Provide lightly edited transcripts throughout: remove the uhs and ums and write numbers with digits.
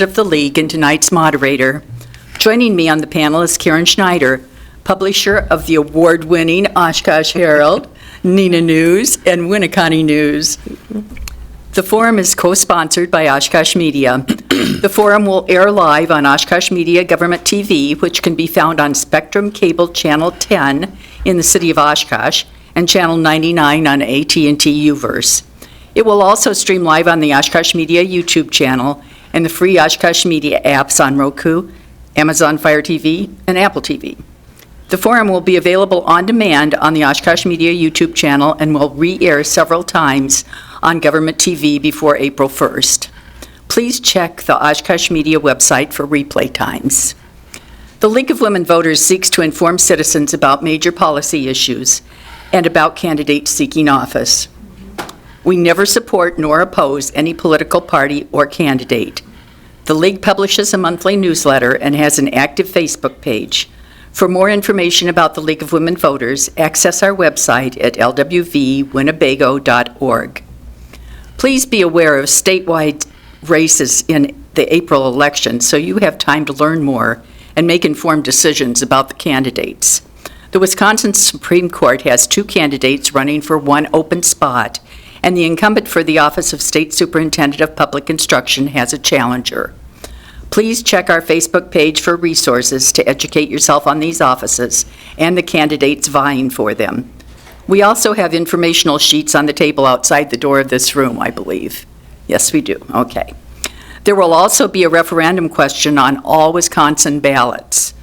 of the League and tonight's moderator. Joining me on the panel is Karen Schneider, publisher of the award-winning Oshkosh Herald, Neenah News, and Winneconne News. The forum is co-sponsored by Oshkosh Media. The forum will air live on Oshkosh Media Government TV, which can be found on Spectrum Cable Channel 10 in the city of Oshkosh and Channel 99 on AT&T Uverse. It will also stream live on the Oshkosh Media YouTube channel and the free Oshkosh Media apps on Roku, Amazon Fire TV, and Apple TV. The forum will be available on demand on the Oshkosh Media YouTube channel and will re-air several times on Government TV before April 1st. Please check the Oshkosh Media website for replay times. The League of Women Voters seeks to inform citizens about major policy issues and about candidates seeking office. We never support nor oppose any political party or candidate. The League publishes a monthly newsletter and has an active Facebook page. For more information about the League of Women Voters, access our website at lwvwinnebago.org. Please be aware of statewide races in the April election so you have time to learn more and make informed decisions about the candidates. The Wisconsin Supreme Court has 2 candidates running for 1 open spot, and the incumbent for the office of State Superintendent of Public Instruction has a challenger. Please check our Facebook page for resources to educate yourself on these offices and the candidates vying for them. We also have informational sheets on the table outside the door of this room, I believe. Yes, we do. Okay. There will also be a referendum question on all Wisconsin ballots.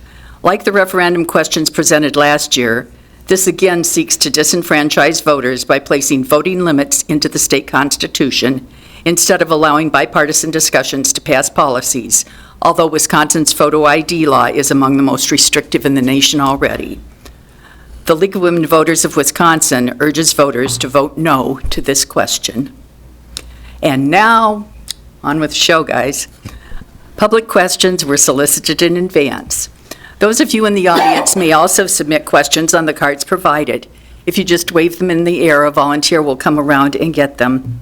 Like the referendum questions presented last year, this again seeks to disenfranchise voters by placing voting limits into the state constitution instead of allowing bipartisan discussions to pass policies, although Wisconsin's photo ID law is among the most restrictive in the nation already. The League of Women Voters of Wisconsin urges voters to vote no to this question. And now, on with the show, guys. Public questions were solicited in advance. Those of you in the audience may also submit questions on the cards provided. If you just wave them in the air, a volunteer will come around and get them.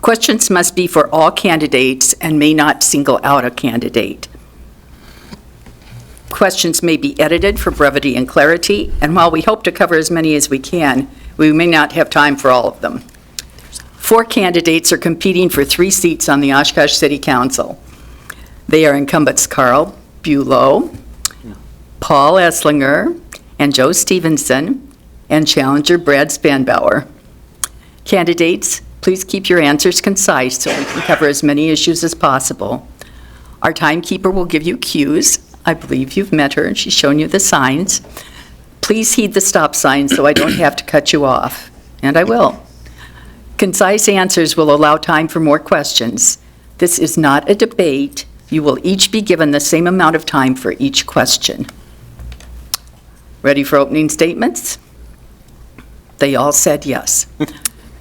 Questions must be for all candidates and may not single out a candidate. Questions may be edited for brevity and clarity, and while we hope to cover as many as we can, we may not have time for all of them. 4 candidates are competing for 3 seats on the Oshkosh City Council. They are incumbents Carl Bulow, Paul Esslinger, and Joe Stevenson, and challenger Brad Spanbauer. Candidates, please keep your answers concise so we can cover as many issues as possible. Our timekeeper will give you cues. I believe you've met her and she's shown you the signs. Please heed the stop sign so I don't have to cut you off, and I will. Concise answers will allow time for more questions. This is not a debate. You will each be given the same amount of time for each question. Ready for opening statements? They all said yes.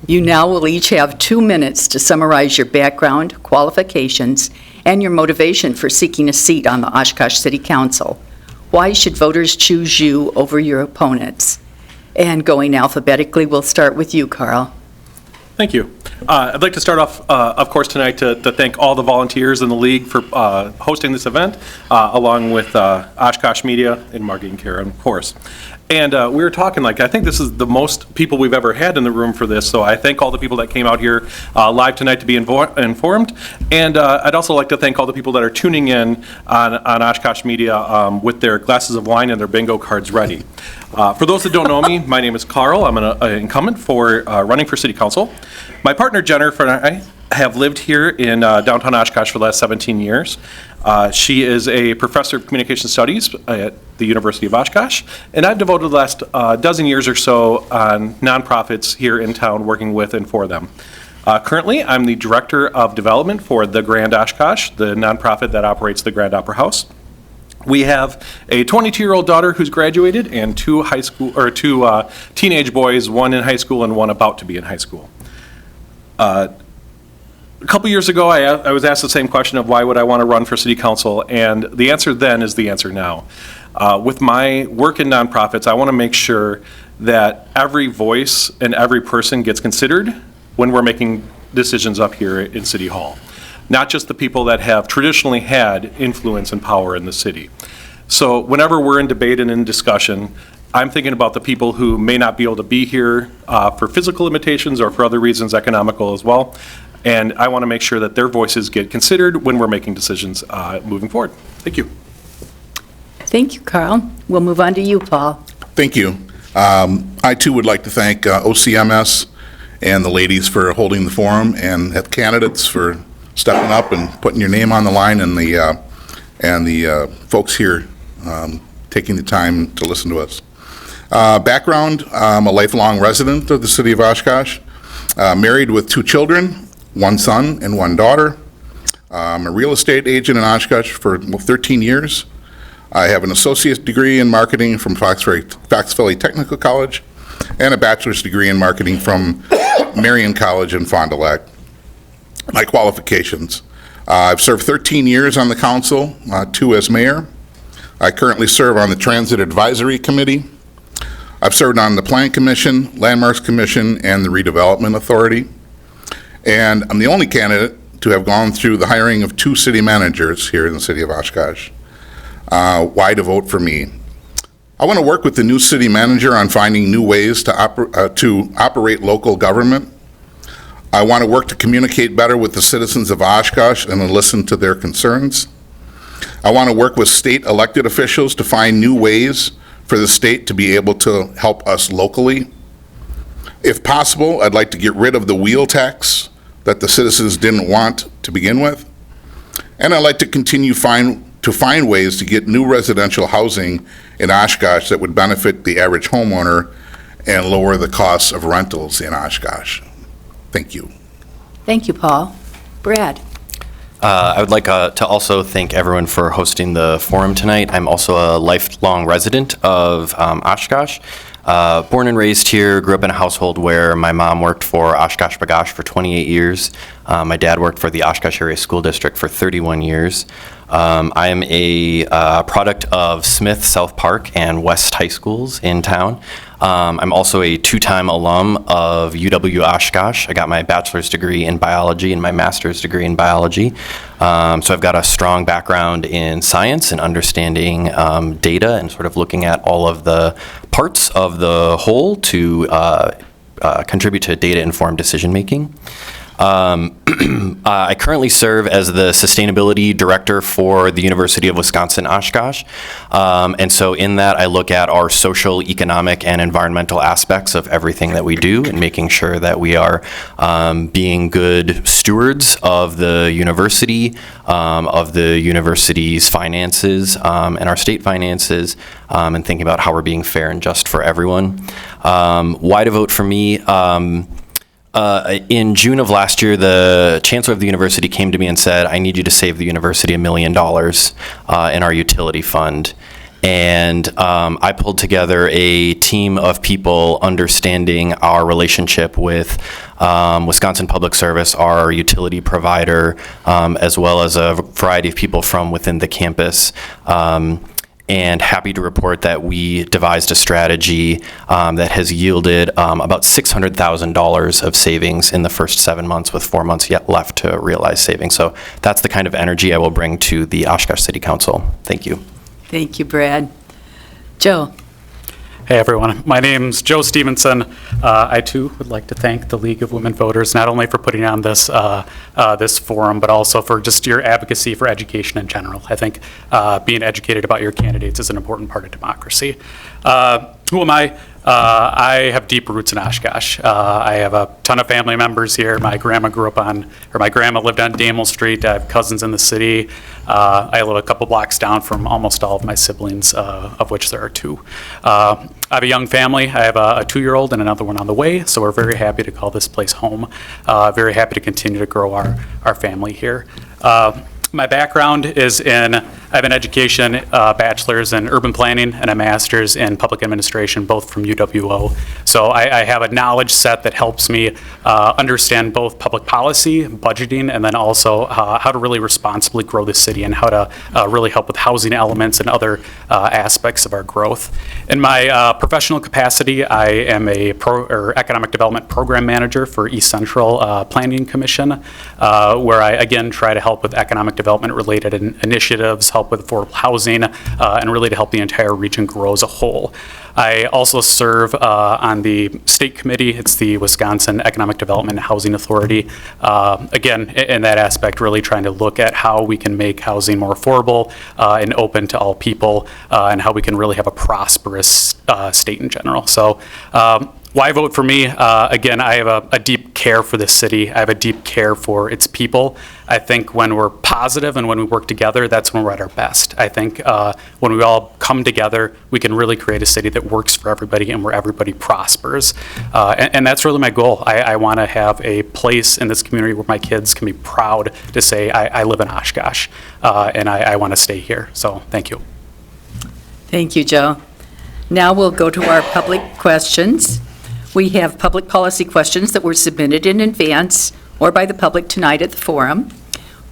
You now will each have 2 minutes to summarize your background, qualifications, and your motivation for seeking a seat on the Oshkosh City Council. Why should voters choose you over your opponents? And going alphabetically, we'll start with you, Carl. Thank you. I'd like to start off, of course, tonight to thank all the volunteers in the league for hosting this event, along with Oshkosh Media and Margie and Karen, of course. And we were talking, I think this is the most people we've ever had in the room for this, so I thank all the people that came out here live tonight to be informed. And I'd also like to thank all the people that are tuning in on Oshkosh Media with their glasses of wine and their bingo cards ready. For those that don't know me, my name is Carl. I'm an incumbent for running for City Council. My partner Jennifer and I have lived here in downtown Oshkosh for the last 17 years. She is a professor of communication studies at the University of Oshkosh, and I've devoted the last dozen years or so on nonprofits here in town working with and for them. Currently, I'm the Director of Development for the Grand Oshkosh, the nonprofit that operates the Grand Opera House. We have a 22-year-old daughter who's graduated and 2 teenage boys, 1 in high school and 1 about to be in high school. A couple years ago, I was asked the same question of why would I want to run for city council, and the answer then is the answer now. With my work in nonprofits, I want to make sure that every voice and every person gets considered when we're making decisions up here in City Hall. not just the people that have traditionally had influence and power in the city. So whenever we're in debate and in discussion, I'm thinking about the people who may not be able to be here for physical limitations or for other reasons, economical as well. And I want to make sure that their voices get considered when we're making decisions moving forward. Thank you. Thank you, Carl. We'll move on to you, Paul. Thank you. I too would like to thank OCMS and the ladies for holding the forum, and the candidates for stepping up and putting your name on the line, and the folks here taking the time to listen to us. Background, I'm a lifelong resident of the city of Oshkosh, married with 2 children, 1 son and 1 daughter. I'm a real estate agent in Oshkosh for 13 years. I have an associate's degree in marketing from Fox Valley Technical College and a bachelor's degree in marketing from Marion College in Fond du Lac. My qualifications. I've served 13 years on the council, 2 as mayor. I currently serve on the Transit Advisory Committee. I've served on the Plan Commission, Landmarks Commission, and the Redevelopment Authority. And I'm the only candidate to have gone through the hiring of 2 city managers here in the city of Oshkosh. Why to vote for me? I want to work with the new city manager on finding new ways to operate local government. I want to work to communicate better with the citizens of Oshkosh and to listen to their concerns. I want to work with state elected officials to find new ways for the state to be able to help us locally. If possible, I'd like to get rid of the wheel tax that the citizens didn't want to begin with. And I'd like to continue to find ways to get new residential housing in Oshkosh that would benefit the average homeowner and lower the costs of rentals in Oshkosh. Thank you. Thank you, Paul. Brad? I would like to also thank everyone for hosting the forum tonight. I'm also a lifelong resident of Oshkosh. Born and raised here, grew up in a household where my mom worked for Oshkosh Bagosh for 28 years. My dad worked for the Oshkosh Area School District for 31 years. I am a product of Smith, South Park, and West High Schools in town. I'm also a 2-time alum of UW Oshkosh. I got my bachelor's degree in biology and my master's degree in biology. So I've got a strong background in science and understanding data and sort of looking at all of the parts of the whole to contribute to data-informed decision-making. I currently serve as the Sustainability Director for the University of Wisconsin-Oshkosh. And so in that, I look at our social, economic, and environmental aspects of everything that we do and making sure that we are being good stewards of the university's finances, and our state finances, and thinking about how we're being fair and just for everyone. Why to vote for me? In June of last year, the chancellor of the university came to me and said, I need you to save the university $1 million in our utility fund. And I pulled together a team of people understanding our relationship with Wisconsin Public Service, our utility provider, as well as a variety of people from within the campus. And happy to report that we devised a strategy that has yielded about $600,000 of savings in the first 7 months, with 4 months yet left to realize savings. So that's the kind of energy I will bring to the Oshkosh City Council. Thank you. Thank you, Brad. Joe? Hey everyone, my name's Joe Stevenson. I too would like to thank the League of Women Voters not only for putting on this this forum, but also for just your advocacy for education in general. I think being educated about your candidates is an important part of democracy. Who am I? I have deep roots in Oshkosh. I have a ton of family members here. My grandma lived on Damel Street. I have cousins in the city. I live a couple blocks down from almost all of my siblings, of which there are 2. I have a young family. I have a 2-year-old and another one on the way, so we're very happy to call this place home. Very happy to continue to grow our family here. My background is in I have an education, bachelor's in urban planning and a master's in public administration, both from UWO. So I have a knowledge set that helps me understand both public policy, budgeting, and then also how to really responsibly grow the city and how to really help with housing elements and other aspects of our growth. In my professional capacity, I am a economic development program manager for East Central Planning Commission, where I, again, try to help with economic development-related initiatives, help with affordable housing, and really to help the entire region grow as a whole. I also serve on the state committee. It's the Wisconsin Economic Development and Housing Authority. Again, in that aspect, really trying to look at how we can make housing more affordable and open to all people, and how we can really have a prosperous state in general. So why vote for me? Again, I have a deep care for this city. I have a deep care for its people. I think when we're positive and when we work together, that's when we're at our best. I think when we all come together, we can really create a city that works for everybody and where everybody prospers. And that's really my goal. I want to have a place in this community where my kids can be proud to say, I live in Oshkosh, and I want to stay here. So thank you. Thank you, Joe. Now we'll go to our public questions. We have public policy questions that were submitted in advance or by the public tonight at the forum.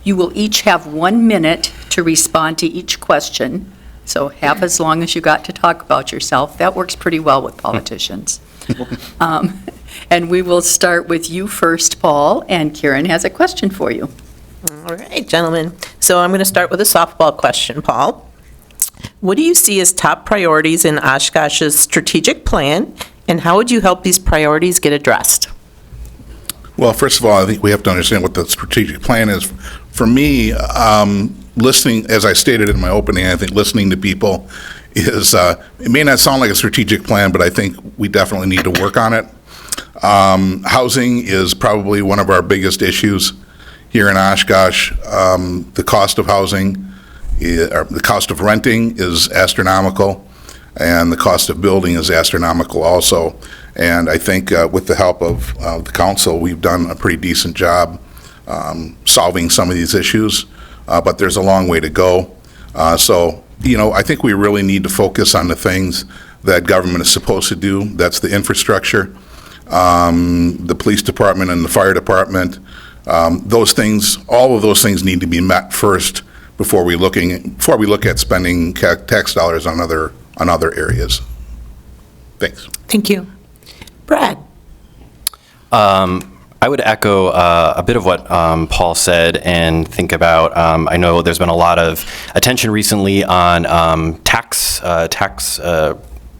You will each have 1 minute to respond to each question, so half as long as you got to talk about yourself. That works pretty well with politicians. And we will start with you first, Paul, and Karen has a question for you. All right, gentlemen. So I'm going to start with a softball question, Paul. What do you see as top priorities in Oshkosh's strategic plan, and how would you help these priorities get addressed? Well, first of all, I think we have to understand what the strategic plan is. For me, listening, as I stated in my opening, I think listening to people is, it may not sound like a strategic plan, but I think we definitely need to work on it. Housing is probably one of our biggest issues here in Oshkosh. The cost of housing, the cost of renting is astronomical, and the cost of building is astronomical also. And I think with the help of the council, we've done a pretty decent job solving some of these issues, but there's a long way to go. So, you know, I think we really need to focus on the things that government is supposed to do. That's the infrastructure, the police department and the fire department. Those things, all of those things need to be met first before we look at spending tax dollars on other areas. Thanks. Thank you. Brad? I would echo a bit of what Paul said and think about, I know there's been a lot of attention recently on tax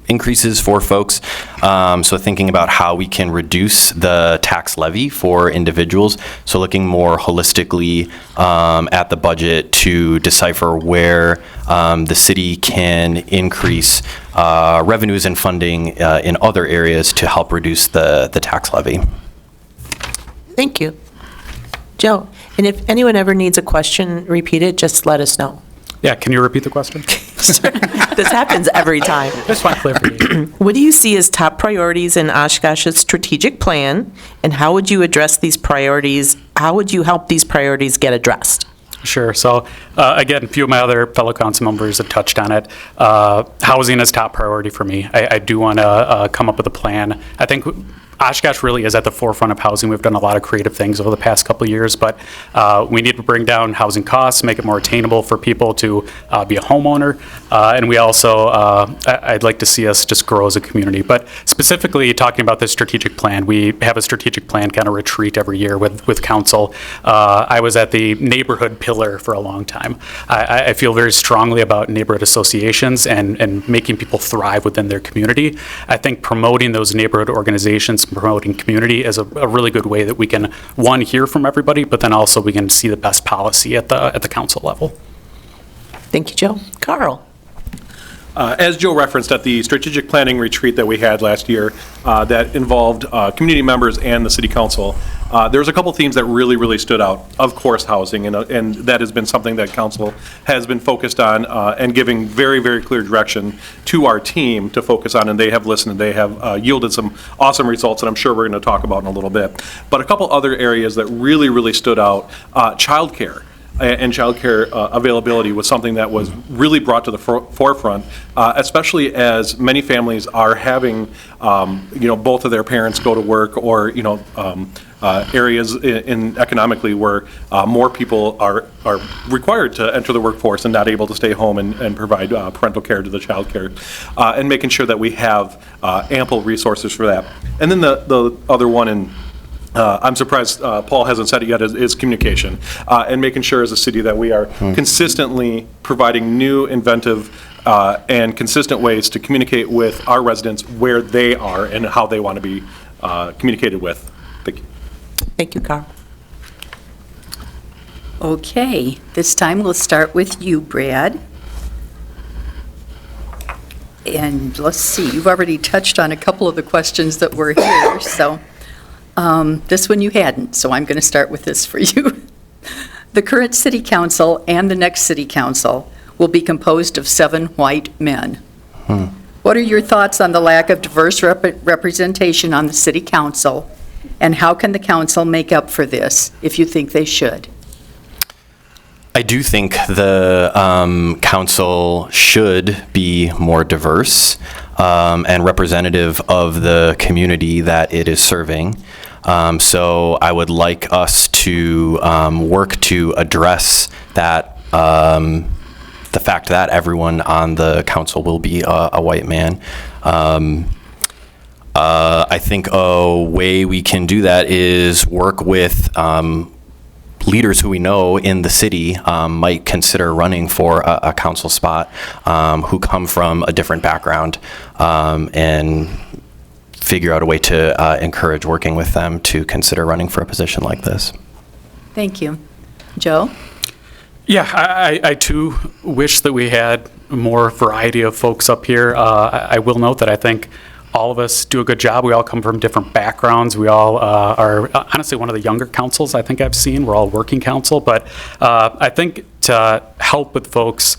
increases for folks. So thinking about how we can reduce the tax levy for individuals. So looking more holistically at the budget to decipher where the city can increase revenues and funding in other areas to help reduce the tax levy. Thank you. Joe, and if anyone ever needs a question repeated, just let us know. Yeah, can you repeat the question? This happens every time. Just want clarification. What do you see as top priorities in Oshkosh's strategic plan, and how would you address these priorities? How would you help these priorities get addressed? Sure. So, again, a few of my other fellow council members have touched on it. Housing is top priority for me. I do want to come up with a plan. I think Oshkosh really is at the forefront of housing. We've done a lot of creative things over the past couple of years, but we need to bring down housing costs, make it more attainable for people to be a homeowner. And we also, I'd like to see us just grow as a community. But specifically talking about this strategic plan, we have a strategic plan kind of retreat every year with council. I was at the neighborhood pillar for a long time. I feel very strongly about neighborhood associations and making people thrive within their community. I think promoting those neighborhood organizations, promoting community is a really good way that we can, one, hear from everybody, but then also we can see the best policy at the council level. Thank you, Joe. Carl? As Joe referenced at the strategic planning retreat that we had last year that involved community members and the city council, there was a couple themes that really stood out. Of course, housing, and that has been something that council has been focused on and giving very clear direction to our team to focus on, and they have listened, and they have yielded some awesome results that I'm sure we're going to talk about in a little bit. But a couple other areas that really stood out, childcare. and childcare availability was something that was really brought to the forefront, especially as many families are having, both of their parents go to work, or, areas in economically where more people are required to enter the workforce and not able to stay home and provide parental care to the child care, and making sure that we have ample resources for that. And then the other one, and I'm surprised Paul hasn't said it yet, is communication, and making sure as a city that we are consistently providing new, inventive, and consistent ways to communicate with our residents where they are and how they want to be communicated with. Thank you. Thank you, Carl. Okay, this time we'll start with you, Brad. And let's see, you've already touched on a couple of the questions that were here, so this one you hadn't, so I'm going to start with this for you. The current city council and the next city council will be composed of 7 white men. What are your thoughts on the lack of diverse representation on the city council, and how can the council make up for this if you think they should? I do think the council should be more diverse and representative of the community that it is serving. So I would like us to work to address that, the fact that everyone on the council will be a white man. I think a way we can do that is work with leaders who we know in the city might consider running for a council spot, who come from a different background, and figure out a way to encourage working with them to consider running for a position like this. Thank you. Joe? Yeah, I too wish that we had more variety of folks up here. I will note that I think all of us do a good job. We all come from different backgrounds. We all are honestly one of the younger councils I think I've seen. We're all working council, but I think to help with folks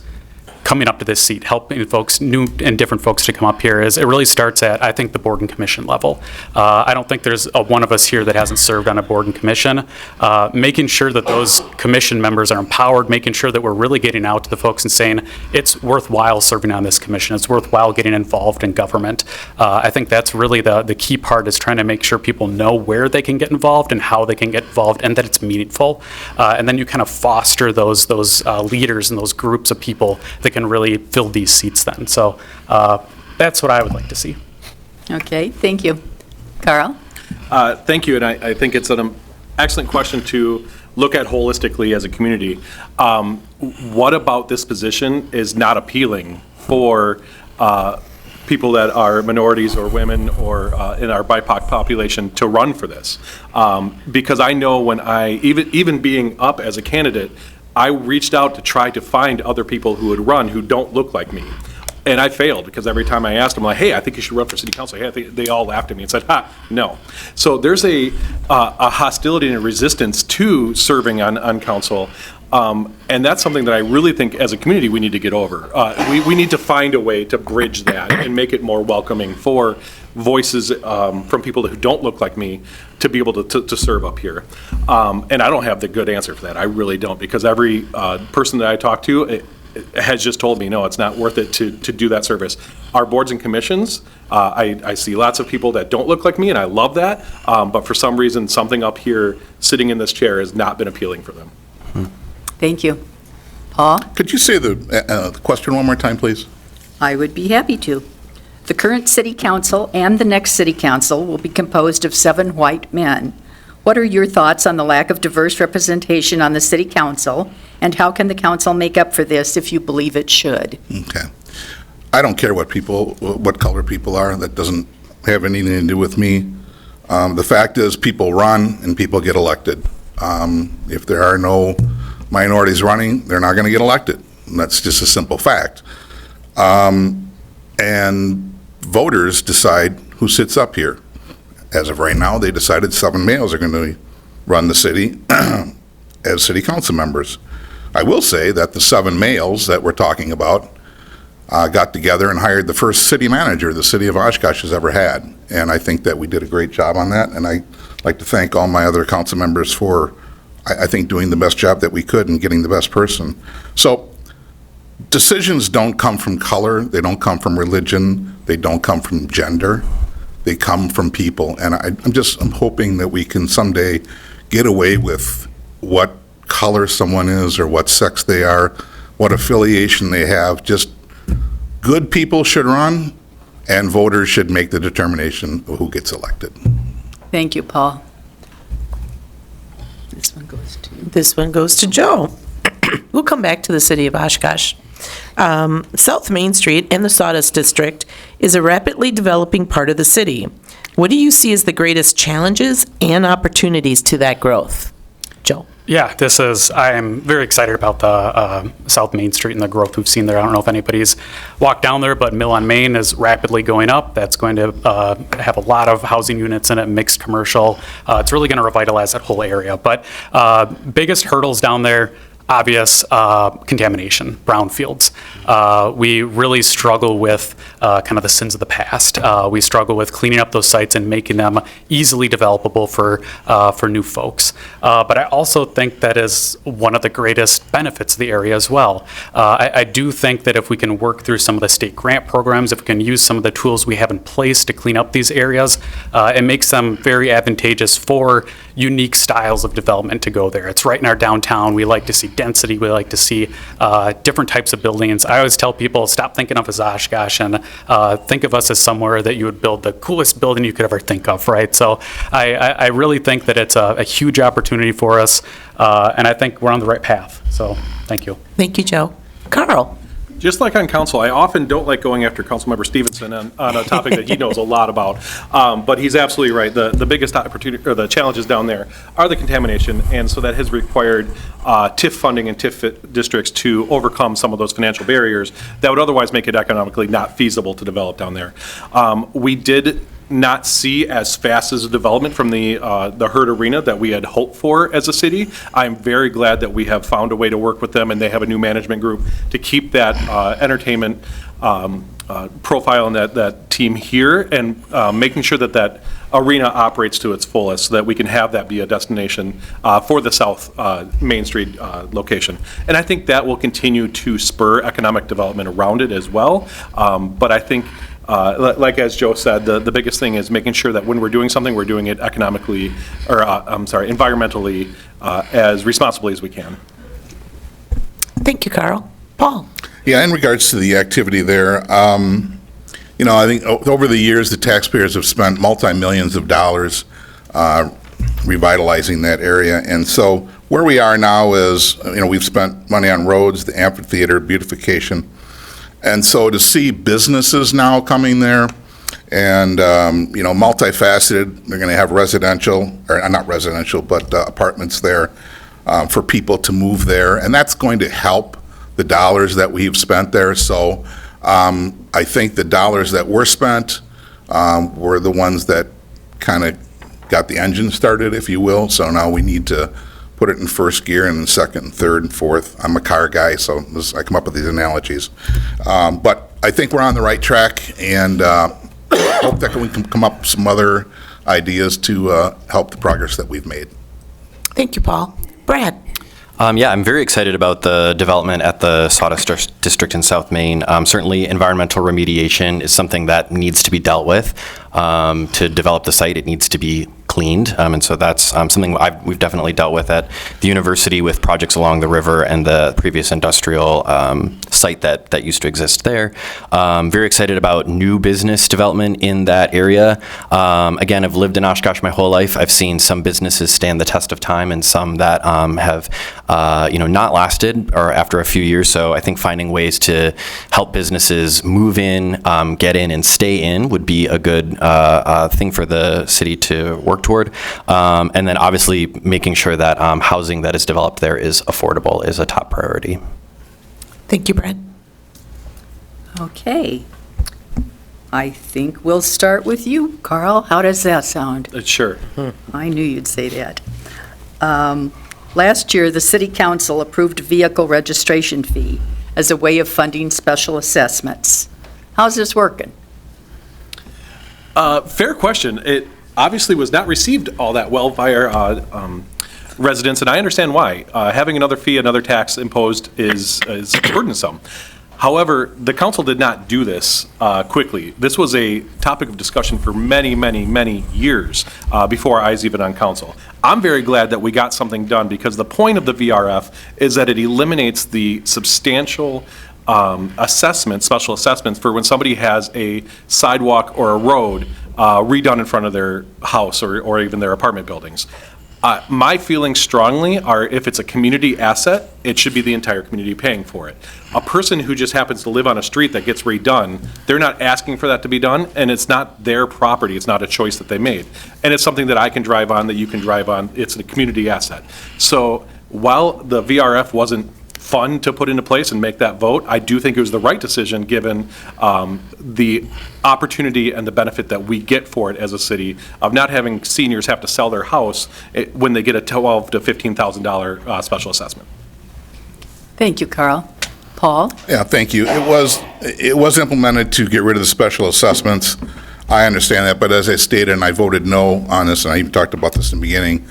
coming up to this seat, helping folks, new and different folks to come up here, is it really starts at, I think, the board and commission level. I don't think there's one of us here that hasn't served on a board and commission. Making sure that those commission members are empowered, making sure that we're really getting out to the folks and saying it's worthwhile serving on this commission, it's worthwhile getting involved in government. I think that's really the key part, is trying to make sure people know where they can get involved and how they can get involved, and that it's meaningful. And then you kind of foster those leaders and those groups of people that can really fill these seats then. So that's what I would like to see. Okay, thank you. Carl? Thank you, and I think it's an excellent question to look at holistically as a community. What about this position is not appealing for people that are minorities or women or in our BIPOC population to run for this? Because I know when even being up as a candidate, I reached out to try to find other people who would run who don't look like me. And I failed, because every time I asked them, like, hey, I think you should run for city council, hey, they all laughed at me and said, no. So there's a hostility and a resistance to serving on council. And that's something that I really think as a community we need to get over. We need to find a way to bridge that and make it more welcoming for voices from people who don't look like me to be able to serve up here. And I don't have the good answer for that. I really don't, because every person that I talk to has just told me, no, it's not worth it to do that service. Our boards and commissions, I see lots of people that don't look like me, and I love that. But for some reason, something up here sitting in this chair has not been appealing for them. Thank you. Paul? Could you say the question one more time, please? I would be happy to. The current city council and the next city council will be composed of 7 white men. What are your thoughts on the lack of diverse representation on the city council, and how can the council make up for this if you believe it should? Okay. I don't care what color people are. That doesn't have anything to do with me. The fact is, people run and people get elected. If there are no minorities running, they're not going to get elected. And that's just a simple fact. And voters decide who sits up here. As of right now, they decided 7 males are going to run the city as city council members. I will say that the 7 males that we're talking about got together and hired the first city manager the city of Oshkosh has ever had. And I think that we did a great job on that. And I'd like to thank all my other council members for I think, doing the best job that we could and getting the best person. So decisions don't come from color, they don't come from religion, they don't come from gender, they come from people. And I'm hoping that we can someday get away with what color someone is or what sex they are, what affiliation they have. Just good people should run, and voters should make the determination of who gets elected. Thank you, Paul. This one goes to you. This one goes to Joe. We'll come back to the city of Oshkosh. South Main Street and the Sawdust District is a rapidly developing part of the city. What do you see as the greatest challenges and opportunities to that growth? Joe? Yeah, I am very excited about the South Main Street and the growth we've seen there. I don't know if anybody's walked down there, but Mill on Main is rapidly going up. That's going to have a lot of housing units in it, mixed commercial. It's really going to revitalize that whole area. But biggest hurdles down there, obvious contamination, brownfields. We really struggle with kind of the sins of the past. We struggle with cleaning up those sites and making them easily developable for new folks. But I also think that is one of the greatest benefits of the area as well. I do think that if we can work through some of the state grant programs, if we can use some of the tools we have in place to clean up these areas, it makes them very advantageous for unique styles of development to go there. It's right in our downtown. We like to see density. We like to see different types of buildings. I always tell people, stop thinking of us as Oshkosh and think of us as somewhere that you would build the coolest building you could ever think of, right? So I really think that it's a huge opportunity for us, and I think we're on the right path. So thank you. Thank you, Joe. Carl? Just like on council, I often don't like going after Councilmember Stevenson on a topic that he knows a lot about. But he's absolutely right. The biggest opportunity, or the challenges down there, are the contamination, and so that has required TIF funding and TIF districts to overcome some of those financial barriers that would otherwise make it economically not feasible to develop down there. We did not see as fast as a development from the Herd Arena that we had hoped for as a city. I'm very glad that we have found a way to work with them, and they have a new management group to keep that entertainment profile and that team here, and making sure that arena operates to its fullest, so that we can have that be a destination for the South Main Street location. And I think that will continue to spur economic development around it as well. But I think, like as Joe said, the biggest thing is making sure that when we're doing something, we're doing it economically, or environmentally as responsibly as we can. Thank you, Carl. Paul? Yeah, in regards to the activity there, I think over the years, the taxpayers have spent multi-millions of dollars revitalizing that area. And so where we are now is, we've spent money on roads, the amphitheater, beautification. And so to see businesses now coming there and, multifaceted, they're going to have residential, or not residential, but apartments there for people to move there. And that's going to help the dollars that we've spent there. So I think the dollars that were spent were the ones that kind of got the engine started, if you will. So now we need to put it in first gear and then second and third and fourth. I'm a car guy, so I come up with these analogies. But I think we're on the right track, and hope that we can come up with some other ideas to help the progress that we've made. Thank you, Paul. Brad? Yeah, I'm very excited about the development at the Sawdust District in South Main. Certainly, environmental remediation is something that needs to be dealt with. To develop the site, it needs to be cleaned, and so that's something we've definitely dealt with at the university with projects along the river and the previous industrial site that used to exist there. Very excited about new business development in that area. Again, I've lived in Oshkosh my whole life. I've seen some businesses stand the test of time and some that have not lasted or after a few years. So I think finding ways to help businesses move in, get in, and stay in would be a good thing for the city to work toward. And then obviously making sure that housing that is developed there is affordable is a top priority. Thank you, Brad. Okay. I think we'll start with you, Carl. How does that sound? Sure. I knew you'd say that. Last year, the City Council approved a vehicle registration fee as a way of funding special assessments. How's this working? Fair question. It obviously was not received all that well by our residents, and I understand why. Having another fee, another tax imposed is burdensome. However, the council did not do this quickly. This was a topic of discussion for many, many, many years before I was even on council. I'm very glad that we got something done, because the point of the VRF is that it eliminates the substantial assessments, special assessments, for when somebody has a sidewalk or a road redone in front of their house or even their apartment buildings. My feelings strongly are, if it's a community asset, it should be the entire community paying for it. A person who just happens to live on a street that gets redone, they're not asking for that to be done, and it's not their property. It's not a choice that they made. And it's something that I can drive on, that you can drive on. It's a community asset. So while the VRF wasn't fun to put into place and make that vote, I do think it was the right decision, given the opportunity and the benefit that we get for it as a city of not having seniors have to sell their house when they get a $12,000 to $15,000 special assessment. Thank you, Carl. Paul? Yeah, thank you. It was implemented to get rid of the special assessments. I understand that, but as I stated, and I voted no on this, and I even talked about this in the beginning,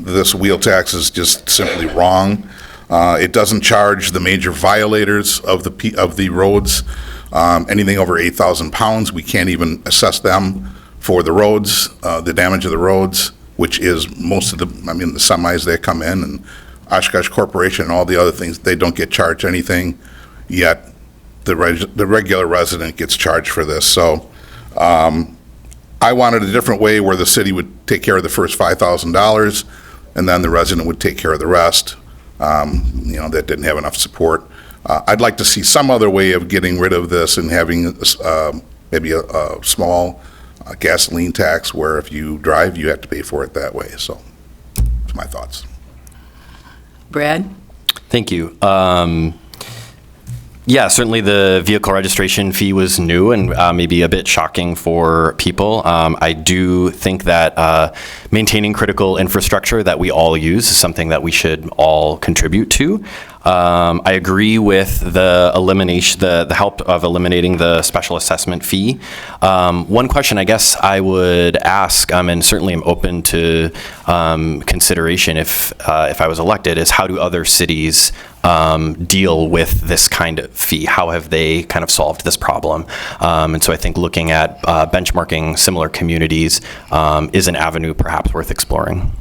this wheel tax is just simply wrong. It doesn't charge the major violators of the roads. Anything over 8,000 pounds, we can't even assess them for the roads, the damage of the roads, which is most of the semis that come in, and Oshkosh Corporation and all the other things, they don't get charged anything, yet the regular resident gets charged for this. So I wanted a different way where the city would take care of the first $5,000, and then the resident would take care of the rest. That didn't have enough support. I'd like to see some other way of getting rid of this and having maybe a small gasoline tax where if you drive, you have to pay for it that way. So that's my thoughts. Brad? Thank you. Yeah, certainly the vehicle registration fee was new and maybe a bit shocking for people. I do think that maintaining critical infrastructure that we all use is something that we should all contribute to. I agree with the elimination, the help of eliminating the special assessment fee. One question I guess I would ask, and certainly I'm open to consideration if I was elected, is how do other cities deal with this kind of fee? How have they kind of solved this problem? And so I think looking at benchmarking similar communities is an avenue perhaps worth exploring.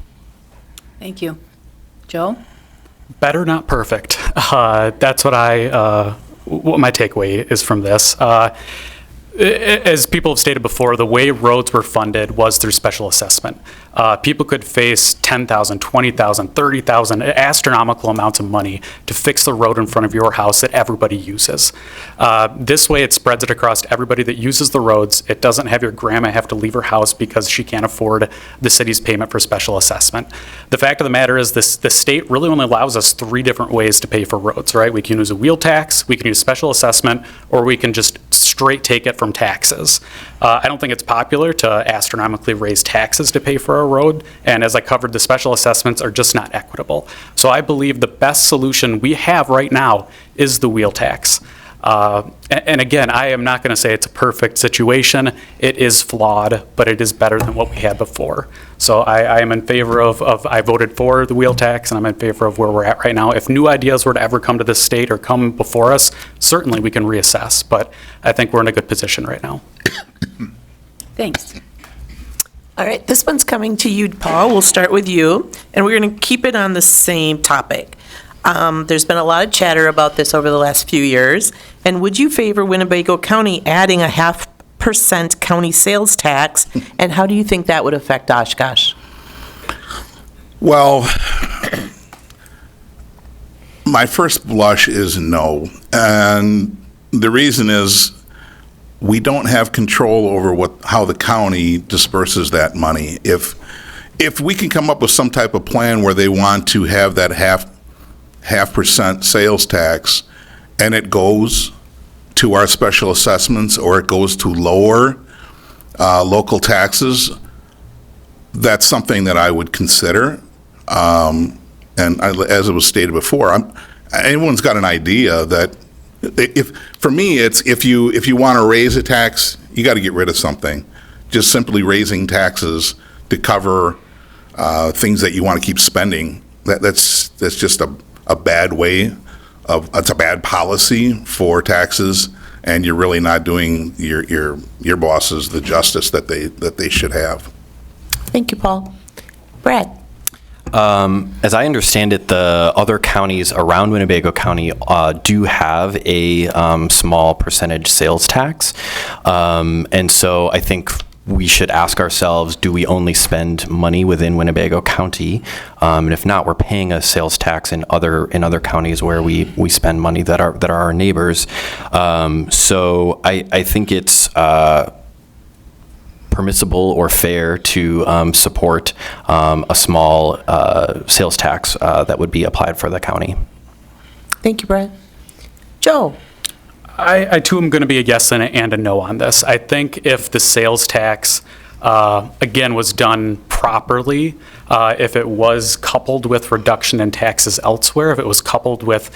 Thank you. Joe? Better, not perfect. That's what what my takeaway is from this. As people have stated before, the way roads were funded was through special assessment. People could face $10,000, $20,000, $30,000, astronomical amounts of money to fix the road in front of your house that everybody uses. This way, it spreads it across everybody that uses the roads. It doesn't have your grandma have to leave her house because she can't afford the city's payment for special assessment. The fact of the matter is the state really only allows us 3 different ways to pay for roads, right? We can use a wheel tax, we can use special assessment, or we can just straight take it from taxes. I don't think it's popular to astronomically raise taxes to pay for a road, and as I covered, the special assessments are just not equitable. So I believe the best solution we have right now is the wheel tax. And again, I am not going to say it's a perfect situation. It is flawed, but it is better than what we had before. So I am in favor I voted for the wheel tax, and I'm in favor of where we're at right now. If new ideas were to ever come to this state or come before us, certainly we can reassess, but I think we're in a good position right now. Thanks. All right, this one's coming to you, Paul. We'll start with you, and we're going to keep it on the same topic. There's been a lot of chatter about this over the last few years, and would you favor Winnebago County adding a 0.5% county sales tax, and how do you think that would affect Oshkosh? Well, my first blush is no, and the reason is we don't have control over how the county disperses that money. If we can come up with some type of plan where they want to have that half percent sales tax, and it goes to our special assessments or it goes to lower local taxes, that's something that I would consider. As it was stated before, anyone's got an idea that for me, it's if you want to raise a tax, you got to get rid of something. Just simply raising taxes to cover things that you want to keep spending, that's just a bad way it's a bad policy for taxes, and you're really not doing your bosses the justice that they should have. Thank you, Paul. Brad? As I understand it, the other counties around Winnebago County do have a small percentage sales tax. And so I think we should ask ourselves, do we only spend money within Winnebago County? And if not, we're paying a sales tax in other counties where we spend money that are our neighbors. So I think it's permissible or fair to support a small sales tax that would be applied for the county. Thank you, Brad. Joe? I too am going to be a yes and a no on this. I think if the sales tax, again, was done properly, if it was coupled with reduction in taxes elsewhere, if it was coupled with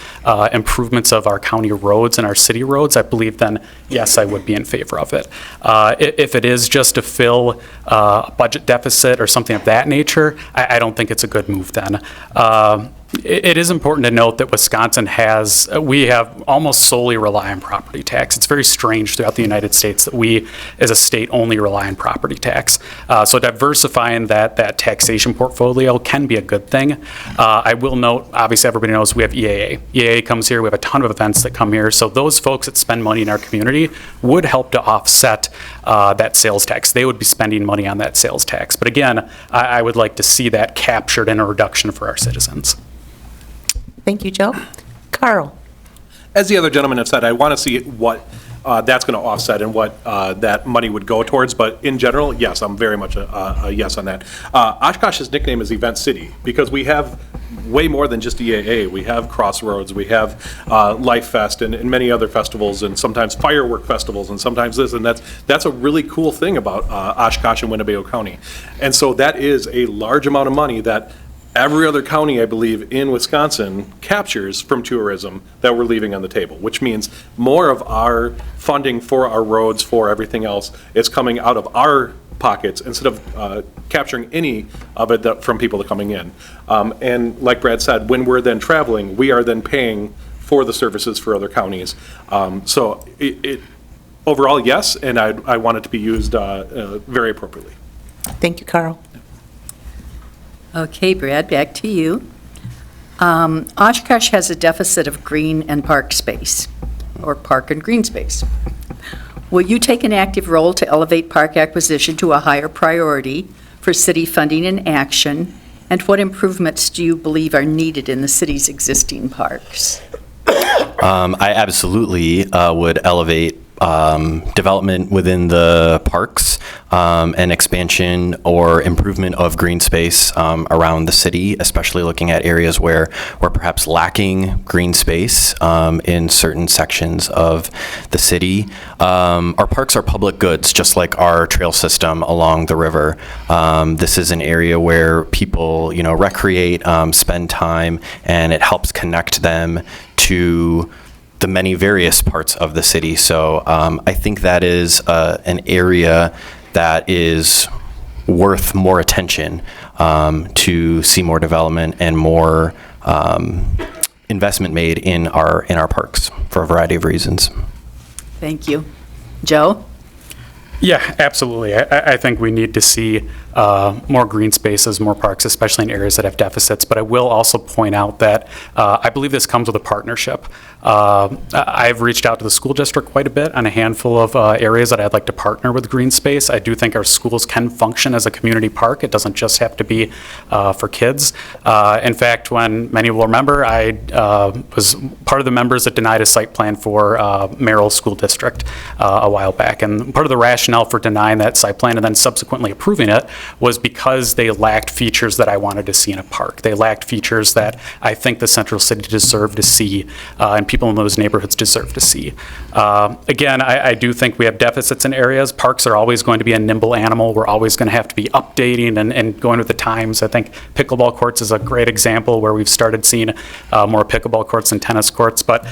improvements of our county roads and our city roads, I believe then, yes, I would be in favor of it. If it is just to fill a budget deficit or something of that nature, I don't think it's a good move then. It is important to note that Wisconsin we have almost solely rely on property tax. It's very strange throughout the United States that we, as a state, only rely on property tax. So diversifying that taxation portfolio can be a good thing. I will note, obviously everybody knows we have EAA. EAA comes here, we have a ton of events that come here, so those folks that spend money in our community would help to offset that sales tax. They would be spending money on that sales tax. But again, I would like to see that captured in a reduction for our citizens. Thank you, Joe. Carl? As the other gentlemen have said, I want to see what that's going to offset and what that money would go towards. But in general, yes, I'm very much a yes on that. Oshkosh's nickname is Event City because we have way more than just EAA. We have Crossroads, we have Life Fest and many other festivals, and sometimes firework festivals, and sometimes this, and that's a really cool thing about Oshkosh and Winnebago County. And so that is a large amount of money that every other county, I believe, in Wisconsin captures from tourism that we're leaving on the table, which means more of our funding for our roads, for everything else, is coming out of our pockets instead of capturing any of it from people coming in. And like Brad said, when we're then traveling, we are then paying for the services for other counties. So it overall, yes, and I want it to be used very appropriately. Thank you, Carl. Okay, Brad, back to you. Oshkosh has a deficit of green and park space, or park and green space. Will you take an active role to elevate park acquisition to a higher priority for city funding and action? And what improvements do you believe are needed in the city's existing parks? I absolutely would elevate development within the parks and expansion or improvement of green space around the city, especially looking at areas where we're perhaps lacking green space in certain sections of the city. Our parks are public goods, just like our trail system along the river. This is an area where people, recreate, spend time, and it helps connect them to the many various parts of the city. So I think that is an area that is worth more attention to see more development and more investment made in our parks for a variety of reasons. Thank you. Joe? Yeah, absolutely. I think we need to see more green spaces, more parks, especially in areas that have deficits. But I will also point out that I believe this comes with a partnership. I've reached out to the school district quite a bit on a handful of areas that I'd like to partner with green space. I do think our schools can function as a community park. It doesn't just have to be for kids. In fact, when many will remember, I was part of the members that denied a site plan for Merrill School District a while back. And part of the rationale for denying that site plan and then subsequently approving it was because they lacked features that I wanted to see in a park. They lacked features that I think the Central City deserved to see and people in those neighborhoods deserve to see. Again, I do think we have deficits in areas. Parks are always going to be a nimble animal. We're always going to have to be updating and going with the times. I think pickleball courts is a great example where we've started seeing more pickleball courts than tennis courts. But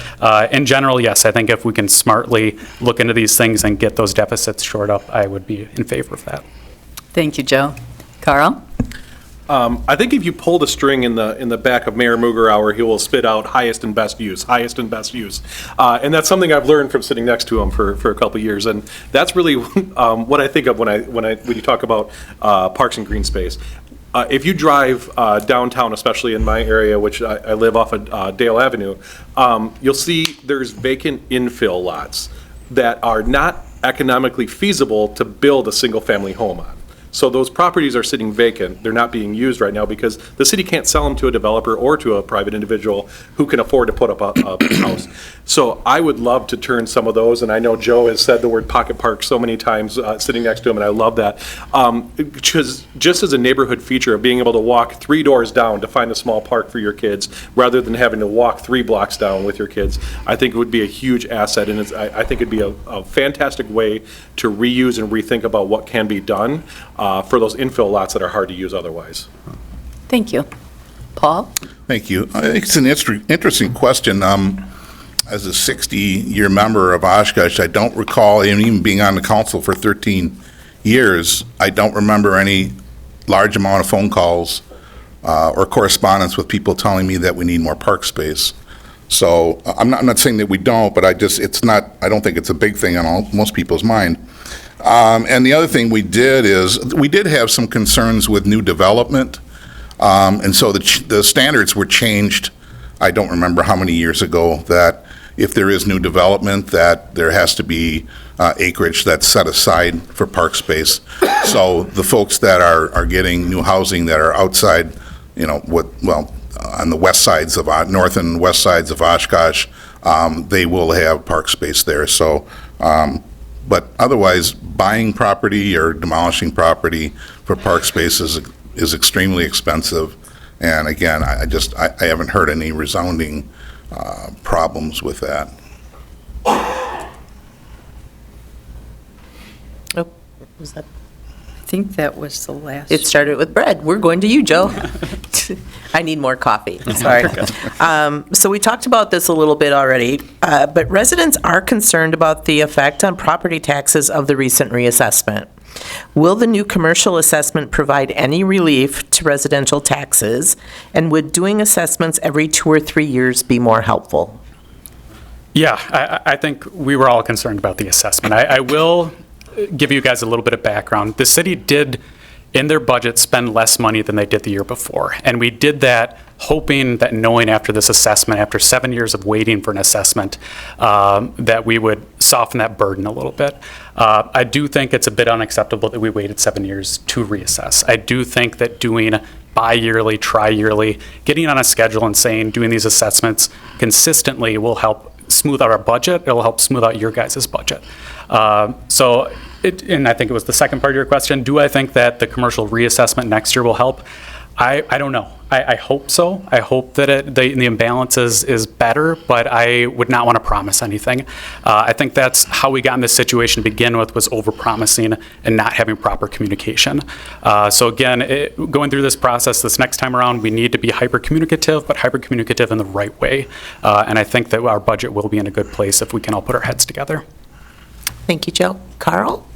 in general, yes, I think if we can smartly look into these things and get those deficits shored up, I would be in favor of that. Thank you, Joe. Carl? I think if you pull the string in the back of Mayor Mugerauer, he will spit out highest and best use, highest and best use. And that's something I've learned from sitting next to him for a couple of years. And that's really what I think of when you talk about parks and green space. If you drive downtown, especially in my area, which I live off of Dale Avenue, you'll see there's vacant infill lots that are not economically feasible to build a single-family home on. So those properties are sitting vacant. They're not being used right now because the city can't sell them to a developer or to a private individual who can afford to put up a house. So I would love to turn some of those, and I know Joe has said the word pocket park so many times sitting next to him, and I love that. Because just as a neighborhood feature of being able to walk 3 doors down to find a small park for your kids, rather than having to walk 3 blocks down with your kids, I think it would be a huge asset, and I think it'd be a fantastic way to reuse and rethink about what can be done for those infill lots that are hard to use otherwise. Thank you. Paul? Thank you. I think it's an interesting question. As a 60-year member of Oshkosh, I don't recall, and even being on the council for 13 years, I don't remember any large amount of phone calls or correspondence with people telling me that we need more park space. So I'm not saying that we don't, but I don't think it's a big thing on most people's mind. And the other thing we did have some concerns with new development. And so the standards were changed, I don't remember how many years ago, that if there is new development, that there has to be acreage that's set aside for park space. So the folks that are getting new housing that are outside, on the west sides of, north and west sides of Oshkosh, they will have park space there. So, but otherwise, buying property or demolishing property for park space is extremely expensive. And again, I haven't heard any resounding problems with that. Oh, was that? I think that was the last. It started with bread. We're going to you, Joe. I need more coffee. Sorry. So we talked about this a little bit already, but residents are concerned about the effect on property taxes of the recent reassessment. Will the new commercial assessment provide any relief to residential taxes? And would doing assessments every 2 or 3 years be more helpful? Yeah, I think we were all concerned about the assessment. I will give you guys a little bit of background. The city did, in their budget, spend less money than they did the year before. And we did that hoping that knowing after this assessment, after 7 years of waiting for an assessment, that we would soften that burden a little bit. I do think it's a bit unacceptable that we waited 7 years to reassess. I do think that doing bi-yearly, tri-yearly, getting on a schedule and saying doing these assessments consistently will help smooth out our budget. It'll help smooth out your guys' budget. And I think it was the second part of your question, do I think that the commercial reassessment next year will help? I don't know. I hope so. I hope that the imbalance is better, but I would not want to promise anything. I think that's how we got in this situation to begin with, was over-promising and not having proper communication. So again, going through this process this next time around, we need to be hyper-communicative, but hyper-communicative in the right way. And I think that our budget will be in a good place if we can all put our heads together. Thank you, Joe. Carl?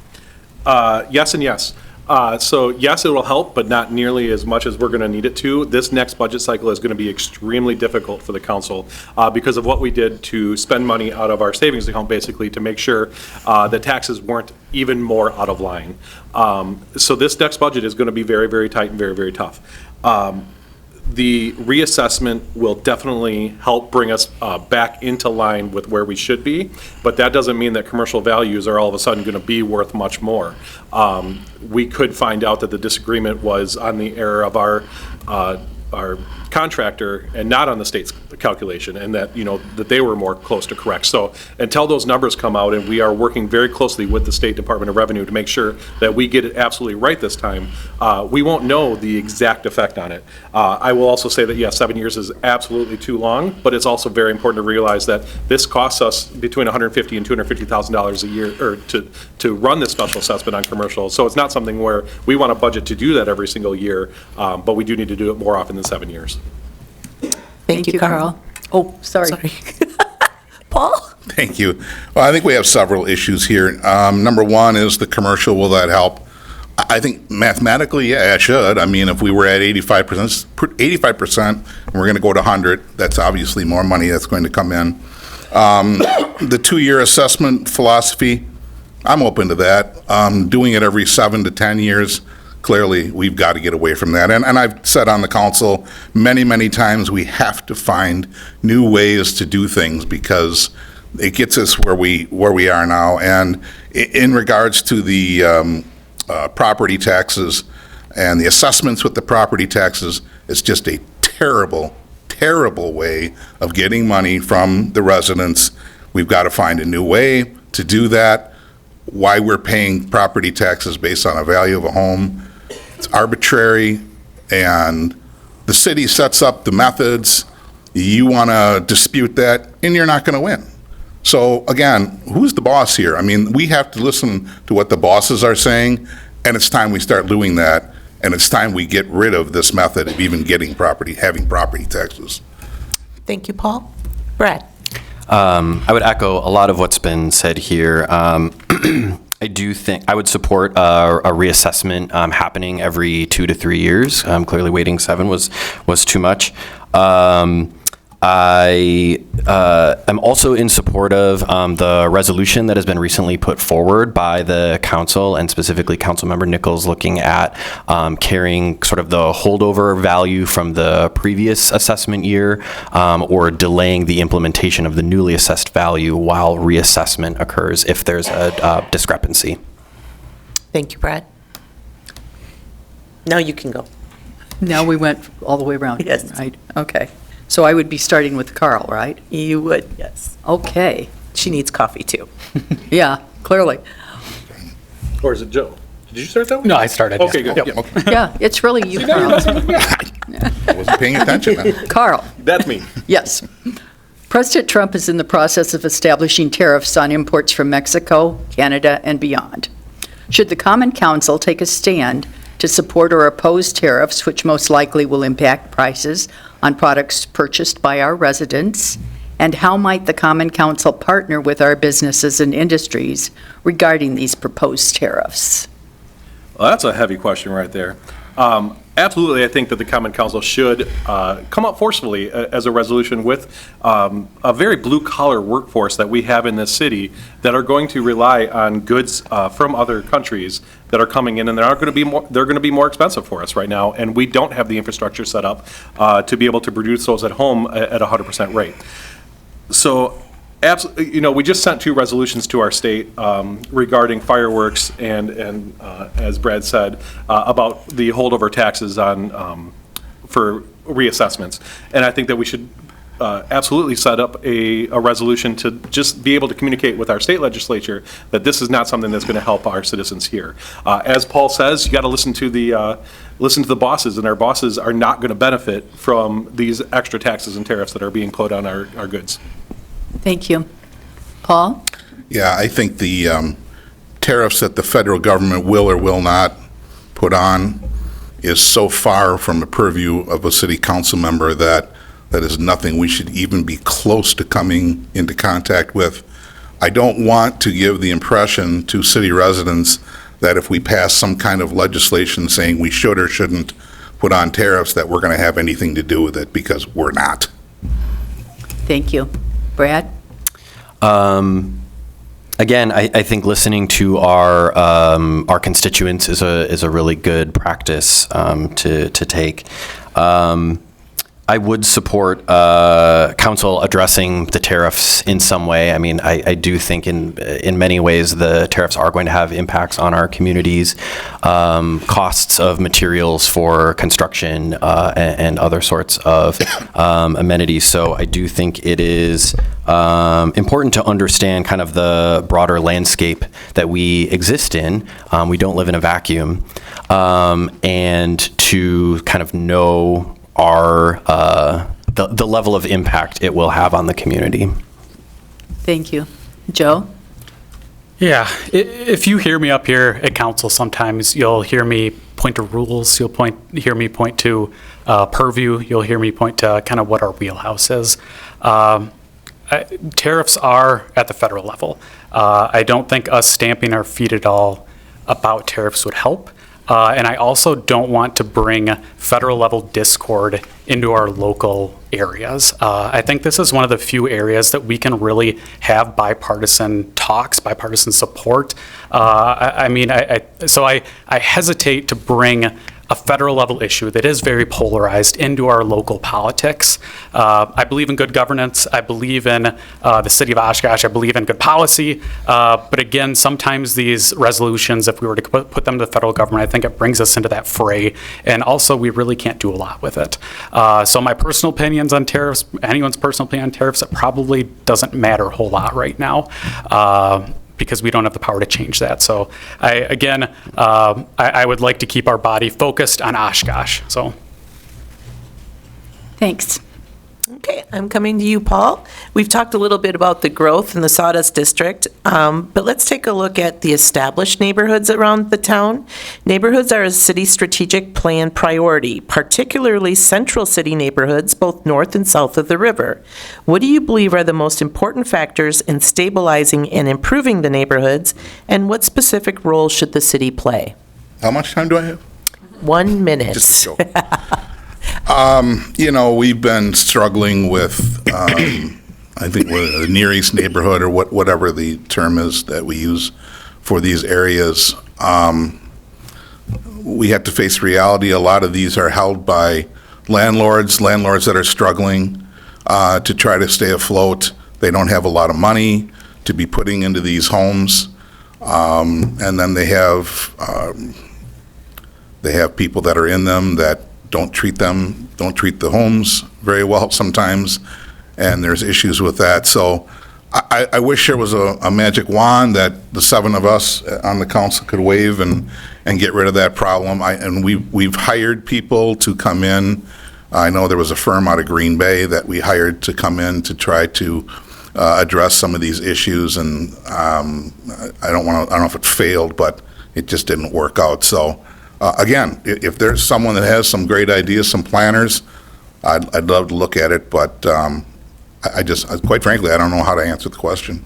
Yes and yes. So yes, it will help, but not nearly as much as we're going to need it to. This next budget cycle is going to be extremely difficult for the council because of what we did to spend money out of our savings account, basically, to make sure that taxes weren't even more out of line. So this next budget is going to be very, very tight and very, very tough. The reassessment will definitely help bring us back into line with where we should be, but that doesn't mean that commercial values are all of a sudden going to be worth much more. We could find out that the disagreement was on the error of our contractor and not on the state's calculation, and that, that they were more close to correct. So until those numbers come out, and we are working very closely with the State Department of Revenue to make sure that we get it absolutely right this time, we won't know the exact effect on it. I will also say that, yes, 7 years is absolutely too long, but it's also very important to realize that this costs us between $150,000 and $250,000 a year, or to run this special assessment on commercial. So it's not something where we want a budget to do that every single year, but we do need to do it more often than 7 years. Thank you, Carl. Oh, sorry. Paul? Thank you. Well, I think we have several issues here. Number one is the commercial, will that help? I think mathematically, yeah, it should. I mean, if we were at 85%, and we're going to go to 100, that's obviously more money that's going to come in. The 2-year assessment philosophy, I'm open to that. Doing it every 7 to 10 years, clearly, we've got to get away from that. And I've said on the council many, many times, we have to find new ways to do things because it gets us where we are now. And in regards to the property taxes and the assessments with the property taxes, it's just a terrible, terrible way of getting money from the residents. We've got to find a new way to do that. Why we're paying property taxes based on a value of a home, it's arbitrary, and the city sets up the methods. You want to dispute that, and you're not going to win. So again, who's the boss here? I mean, we have to listen to what the bosses are saying, and it's time we start doing that, and it's time we get rid of this method of even having property taxes. Thank you, Paul. Brad? I would echo a lot of what's been said here. I do think I would support a reassessment happening every 2 to 3 years. Clearly, waiting 7 was too much. I am also in support of the resolution that has been recently put forward by the council, and specifically Councilmember Nichols, looking at carrying sort of the holdover value from the previous assessment year, or delaying the implementation of the newly assessed value while reassessment occurs if there's a discrepancy. Thank you, Brad. Now you can go. Now we went all the way around. Yes. Right, okay. So I would be starting with Carl, right? You would, yes. Okay, She needs coffee, too. yeah, clearly. Or is it Joe? Did you start that one? No, I started. Okay, yeah. good. Yep. Yeah. Yeah, it's really you, Carl. I wasn't paying attention then. Carl, That's me. yes. President Trump is in the process of establishing tariffs on imports from Mexico, Canada, and beyond. Should the Common Council take a stand to support or oppose tariffs, which most likely will impact prices on products purchased by our residents? And how might the Common Council partner with our businesses and industries regarding these proposed tariffs? Well, that's a heavy question right there. Absolutely, I think that the Common Council should come up forcefully as a resolution with a very blue-collar workforce that we have in this city that are going to rely on goods from other countries that are coming in, and they're going to be more expensive for us right now, and we don't have the infrastructure set up to be able to produce those at home at 100% rate. So, absolutely, we just sent 2 resolutions to our state regarding fireworks and as Brad said, about the holdover taxes on for reassessments. And I think that we should absolutely set up a resolution to just be able to communicate with our state legislature that this is not something that's going to help our citizens here. As Paul says, you got to listen to the bosses, and our bosses are not going to benefit from these extra taxes and tariffs that are being put on our goods. Thank you. Paul? Yeah, I think the tariffs that the federal government will or will not put on is so far from the purview of a city council member that is nothing we should even be close to coming into contact with. I don't want to give the impression to city residents that if we pass some kind of legislation saying we should or shouldn't put on tariffs, that we're going to have anything to do with it, because we're not. Thank you. Brad? Again, I think listening to our constituents is a really good practice to take. I would support council addressing the tariffs in some way. I mean, I do think in many ways the tariffs are going to have impacts on our communities, costs of materials for construction and other sorts of amenities. So I do think it is important to understand kind of the broader landscape that we exist in. We don't live in a vacuum, and to kind of know the level of impact it will have on the community. Thank you. Joe? Yeah, if you hear me up here at council, sometimes you'll hear me point to rules, hear me point to purview, you'll hear me point to kind of what our wheelhouse is. Tariffs are at the federal level. I don't think us stamping our feet at all about tariffs would help. And I also don't want to bring federal level discord into our local areas. I think this is one of the few areas that we can really have bipartisan talks, bipartisan support. So I hesitate to bring a federal level issue that is very polarized into our local politics. I believe in good governance. I believe in the city of Oshkosh. I believe in good policy. But again, sometimes these resolutions, if we were to put them to the federal government, I think it brings us into that fray. And also, we really can't do a lot with it. So my personal opinions on tariffs, anyone's personal opinion on tariffs, it probably doesn't matter a whole lot right now. Because we don't have the power to change that. So I would like to keep our body focused on Oshkosh, so. Thanks. Okay, I'm coming to you, Paul. We've talked a little bit about the growth in the Sawdust District, but let's take a look at the established neighborhoods around the town. Neighborhoods are a city strategic plan priority, particularly central city neighborhoods, both north and south of the river. What do you believe are the most important factors in stabilizing and improving the neighborhoods, and what specific role should the city play? How much time do I have? 1 minute. Just a joke. We've been struggling with, I think, the Near East neighborhood, or whatever the term is that we use for these areas. We have to face reality. A lot of these are held by landlords that are struggling to try to stay afloat. They don't have a lot of money to be putting into these homes. And then they have people that are in them that don't treat the homes very well sometimes, and there's issues with that. So I wish there was a magic wand that the seven of us on the council could wave and get rid of that problem. We've hired people to come in. I know there was a firm out of Green Bay that we hired to come in to try to address some of these issues, and I don't know if it failed, but it just didn't work out. So again, if there's someone that has some great ideas, some planners, I'd love to look at it, but quite frankly, I don't know how to answer the question.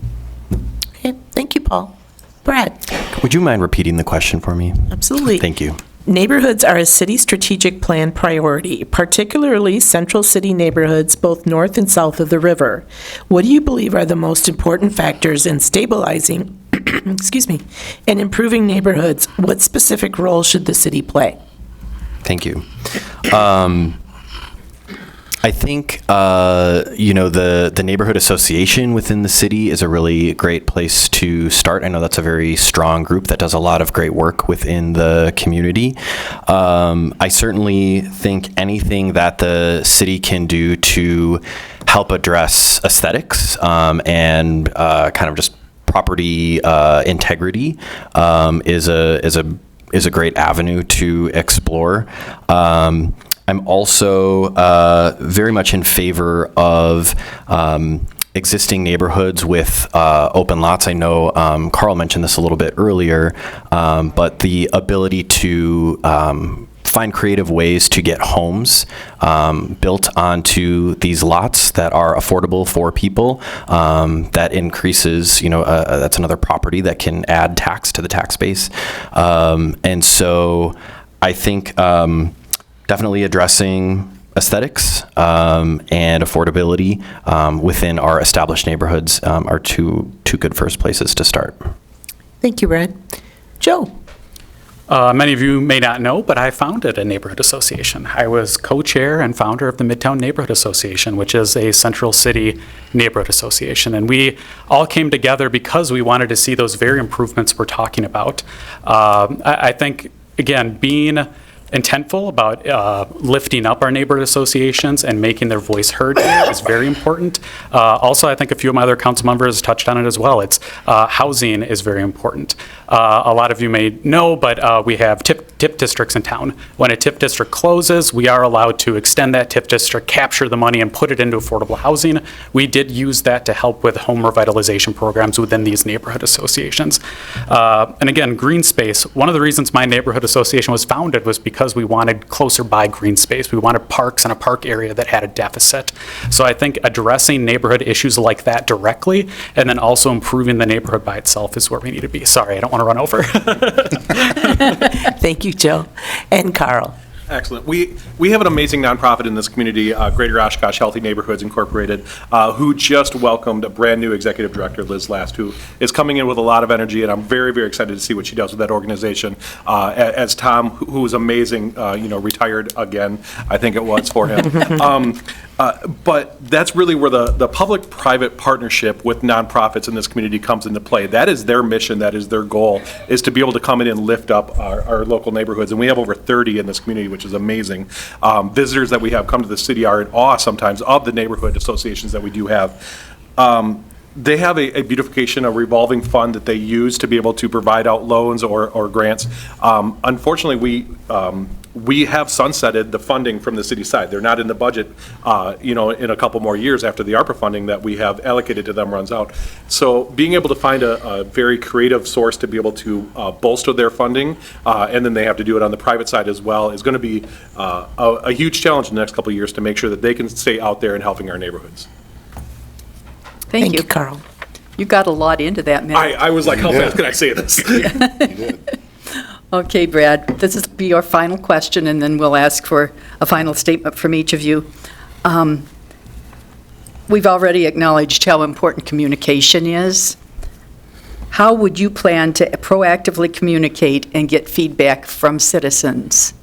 Okay, thank you, Paul. Brad? Would you mind repeating the question for me? Absolutely. Thank you. Neighborhoods are a city strategic plan priority, particularly central city neighborhoods both north and south of the river. What do you believe are the most important factors in stabilizing, and improving neighborhoods? What specific role should the city play? Thank you. I think, the neighborhood association within the city is a really great place to start. I know that's a very strong group that does a lot of great work within the community. I certainly think anything that the city can do to help address aesthetics and kind of just property integrity is a great avenue to explore. I'm also very much in favor of existing neighborhoods with open lots. I know Carl mentioned this a little bit earlier, but the ability to find creative ways to get homes built onto these lots that are affordable for people, that increases, that's another property that can add tax to the tax base. And so I think definitely addressing aesthetics and affordability within our established neighborhoods are two good first places to start. Thank you, Brad. Joe? Many of you may not know, but I founded a neighborhood association. I was co-chair and founder of the Midtown Neighborhood Association, which is a central city neighborhood association. And we all came together because we wanted to see those very improvements we're talking about. I think, again, being intentful about lifting up our neighborhood associations and making their voice heard here is very important. Also, I think a few of my other council members touched on it as well. It's housing is very important. A lot of you may know, but we have TIF districts in town. When a TIF district closes, we are allowed to extend that TIF district, capture the money, and put it into affordable housing. We did use that to help with home revitalization programs within these neighborhood associations. And again, green space, one of the reasons my neighborhood association was founded was because because we wanted closer by green space. We wanted parks and a park area that had a deficit. So I think addressing neighborhood issues like that directly and then also improving the neighborhood by itself is where we need to be. Sorry, I don't want to run over. Thank you, Joe. And Carl. Excellent. We have an amazing nonprofit in this community, Greater Oshkosh Healthy Neighborhoods Incorporated, who just welcomed a brand-new executive director, Liz Last, who is coming in with a lot of energy, and I'm very, very excited to see what she does with that organization. As Tom, who was amazing, retired again, I think it was for him. But that's really where the public-private partnership with nonprofits in this community comes into play. That is their mission, that is their goal, is to be able to come in and lift up our local neighborhoods. And we have over 30 in this community, which is amazing. Visitors that we have come to the city are in awe sometimes of the neighborhood associations that we do have. They have a beautification, a revolving fund that they use to be able to provide out loans or grants. Unfortunately, we have sunsetted the funding from the city side. They're not in the budget, in a couple more years after the ARPA funding that we have allocated to them runs out. So being able to find a very creative source to be able to bolster their funding, and then they have to do it on the private side as well, is going to be a huge challenge in the next couple of years to make sure that they can stay out there and helping our neighborhoods. Thank you. Carl. You got a lot into that, man. I was like, how fast can I say this? Okay, Brad, this will be your final question, and then we'll ask for a final statement from each of you. We've already acknowledged how important communication is. How would you plan to proactively communicate and get feedback from citizens?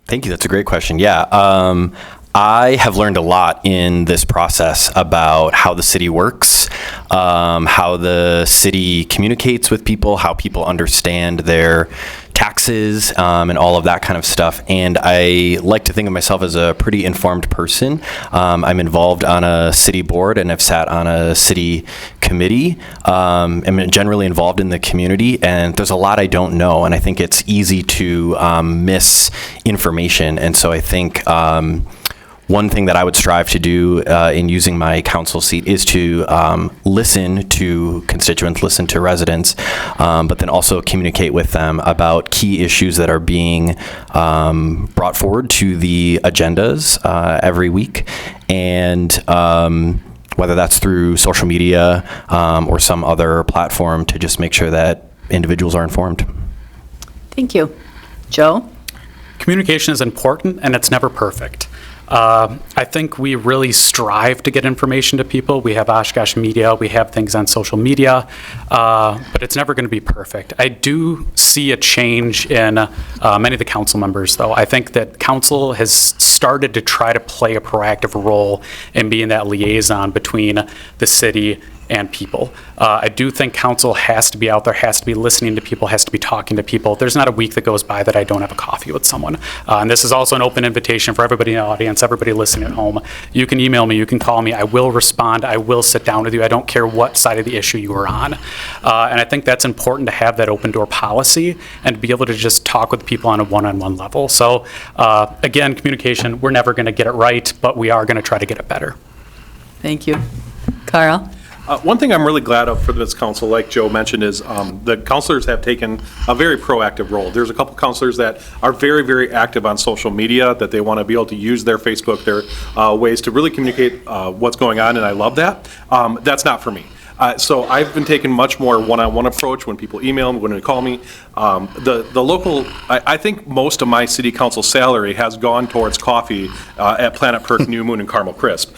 Thank you. That's a great question. Yeah. I have learned a lot in this process about how the city works, how the city communicates with people, how people understand their taxes, and all of that kind of stuff. And I like to think of myself as a pretty informed person. I'm involved on a city board and I've sat on a city committee. I'm generally involved in the community, and there's a lot I don't know, and I think it's easy to miss information. And so I think one thing that I would strive to do in using my council seat is to listen to constituents, listen to residents, but then also communicate with them about key issues that are being brought forward to the agendas every week. And whether that's through social media or some other platform, to just make sure that individuals are informed. Thank you. Joe? Communication is important, and it's never perfect. I think we really strive to get information to people. We have Oshkosh Media, we have things on social media, but it's never going to be perfect. I do see a change in many of the council members, though. I think that council has started to try to play a proactive role in being that liaison between the city and people. I do think council has to be out there, has to be listening to people, has to be talking to people. There's not a week that goes by that I don't have a coffee with someone. And this is also an open invitation for everybody in the audience, everybody listening at home. You can email me, you can call me, I will respond, I will sit down with you. I don't care what side of the issue you are on. And I think that's important to have that open door policy and to be able to just talk with people on a one-on-one level. So again, communication, we're never going to get it right, but we are going to try to get it better. Thank you. Carl? One thing I'm really glad of for this council, like Joe mentioned, is the councilors have taken a very proactive role. There's a couple councilors that are very, very active on social media, that they want to be able to use their Facebook, their ways to really communicate what's going on, and I love that. That's not for me. So I've been taking much more one-on-one approach when people email me, when they call me. The local, I think most of my city council salary has gone towards coffee at Planet Perk, New Moon, and Carmel Crisp,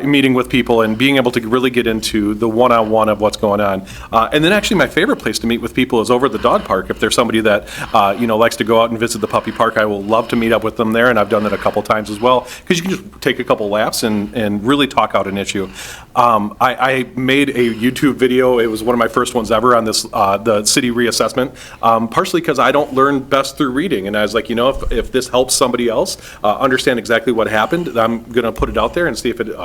meeting with people and being able to really get into the one-on-one of what's going on. And then actually my favorite place to meet with people is over at the dog park. If there's somebody that likes to go out and visit the puppy park, I will love to meet up with them there, and I've done that a couple times as well, because you can just take a couple laps and really talk out an issue. I made a YouTube video. It was one of my first ones ever on this, the city reassessment, partially because I don't learn best through reading. And I was like, if this helps somebody else understand exactly what happened, I'm going to put it out there and see if it,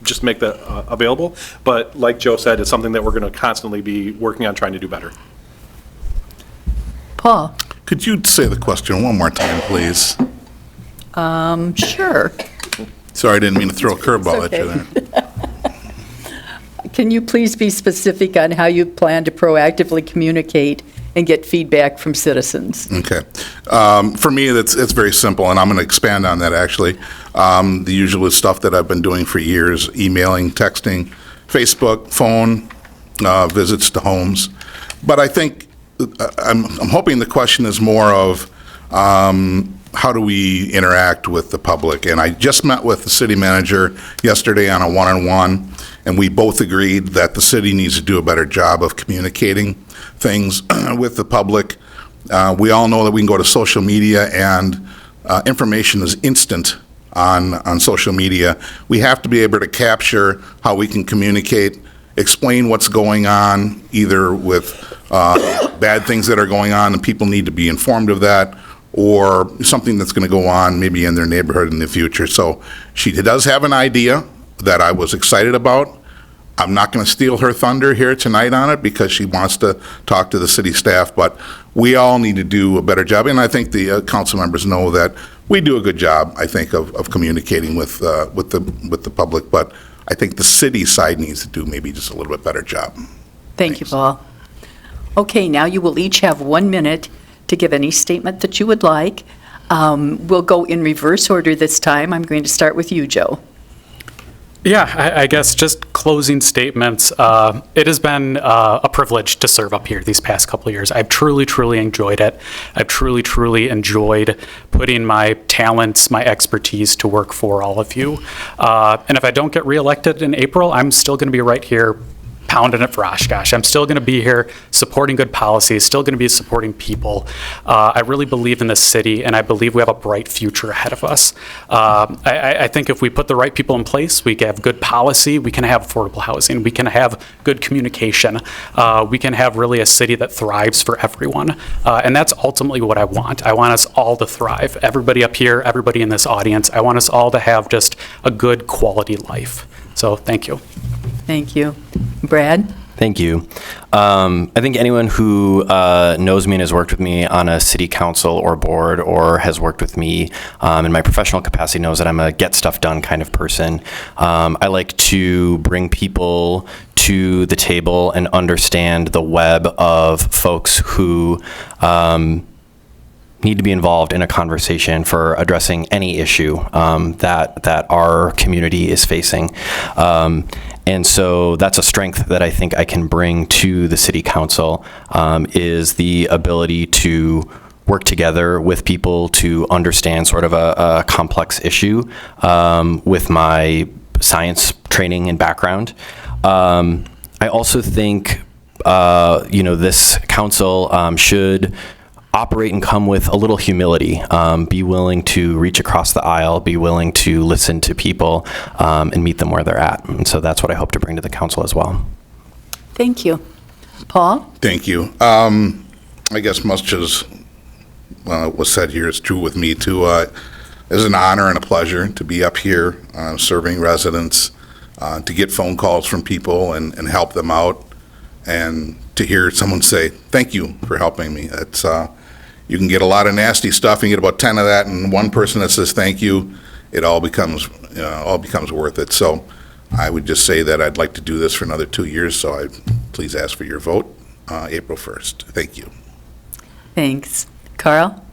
just make that available. But like Joe said, it's something that we're going to constantly be working on trying to do better. Paul? Could you say the question one more time, please? Sure. Sorry, I didn't mean to throw a curveball at you okay. there. Can you please be specific on how you plan to proactively communicate and get feedback from citizens? Okay. For me, it's very simple, and I'm going to expand on that, actually. The usual stuff that I've been doing for years, emailing, texting, Facebook, phone, visits to homes. But I think, I'm hoping the question is more of how do we interact with the public? And I just met with the city manager yesterday on a one-on-one, and we both agreed that the city needs to do a better job of communicating things with the public. We all know that we can go to social media and information is instant on social media. We have to be able to capture how we can communicate, explain what's going on, either with bad things that are going on and people need to be informed of that, or something that's going to go on maybe in their neighborhood in the future. So she does have an idea that I was excited about. I'm not going to steal her thunder here tonight on it because she wants to talk to the city staff, but we all need to do a better job. And I think the council members know that we do a good job, I think, of communicating with the public, but I think the city side needs to do maybe just a little bit better job. Thank you, Paul. Okay, now you will each have 1 minute to give any statement that you would like. We'll go in reverse order this time. I'm going to start with you, Joe. Yeah, I guess just closing statements. It has been a privilege to serve up here these past couple of years. I've truly, truly enjoyed it. I've truly, truly enjoyed putting my talents, my expertise to work for all of you. And if I don't get reelected in April, I'm still going to be right here pounding it for Oshkosh. I'm still going to be here supporting good policies, still going to be supporting people. I really believe in this city, and I believe we have a bright future ahead of us. I think if we put the right people in place, we can have good policy, we can have affordable housing, we can have good communication, we can have really a city that thrives for everyone. And that's ultimately what I want. I want us all to thrive. Everybody up here, everybody in this audience, I want us all to have just a good quality life. So thank you. Thank you. Brad? Thank you. I think anyone who knows me and has worked with me on a city council or board or has worked with me in my professional capacity knows that I'm a get stuff done kind of person. I like to bring people to the table and understand the web of folks who need to be involved in a conversation for addressing any issue that our community is facing. And so that's a strength that I think I can bring to the city council, is the ability to work together with people to understand sort of a complex issue with my science training and background. I also think, this council should operate and come with a little humility, be willing to reach across the aisle, be willing to listen to people and meet them where they're at. And so that's what I hope to bring to the council as well. Thank you. Paul? Thank you. I guess much as was said here is true with me too. It's an honor and a pleasure to be up here serving residents, to get phone calls from people and help them out, and to hear someone say, thank you for helping me. It's you can get a lot of nasty stuff and get about 10 of that, and one person that says thank you, it all becomes worth it. So I would just say that I'd like to do this for another 2 years, so I please ask for your vote April 1st. Thank you. Thanks. Carl?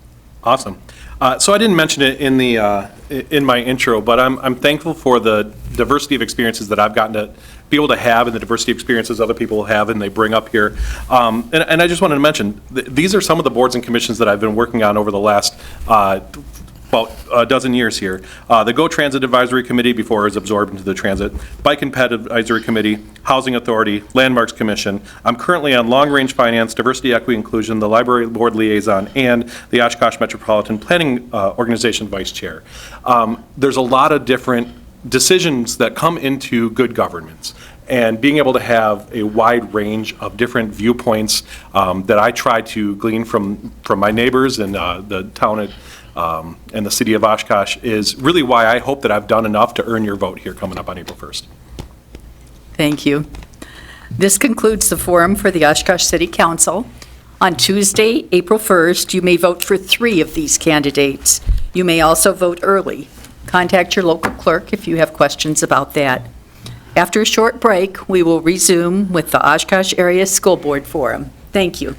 Awesome. So I didn't mention it in my intro, but I'm thankful for the diversity of experiences that I've gotten to be able to have, and the diversity of experiences other people have and they bring up here. And I just wanted to mention, these are some of the boards and commissions that I've been working on over the last about a dozen years here. The Go Transit Advisory Committee, before it was absorbed into the Transit, Bike and Ped Advisory Committee, Housing Authority, Landmarks Commission. I'm currently on Long Range Finance, Diversity, Equity, Inclusion, the Library Board Liaison, and the Oshkosh Metropolitan Planning Organization Vice Chair. There's a lot of different decisions that come into good governance, and being able to have a wide range of different viewpoints that I try to glean from my neighbors and the town and the city of Oshkosh is really why I hope that I've done enough to earn your vote here coming up on April 1st. Thank you. This concludes the forum for the Oshkosh City Council. On Tuesday, April 1st, you may vote for 3 of these candidates. You may also vote early. Contact your local clerk if you have questions about that. After a short break, we will resume with the Oshkosh Area School Board Forum. Thank you.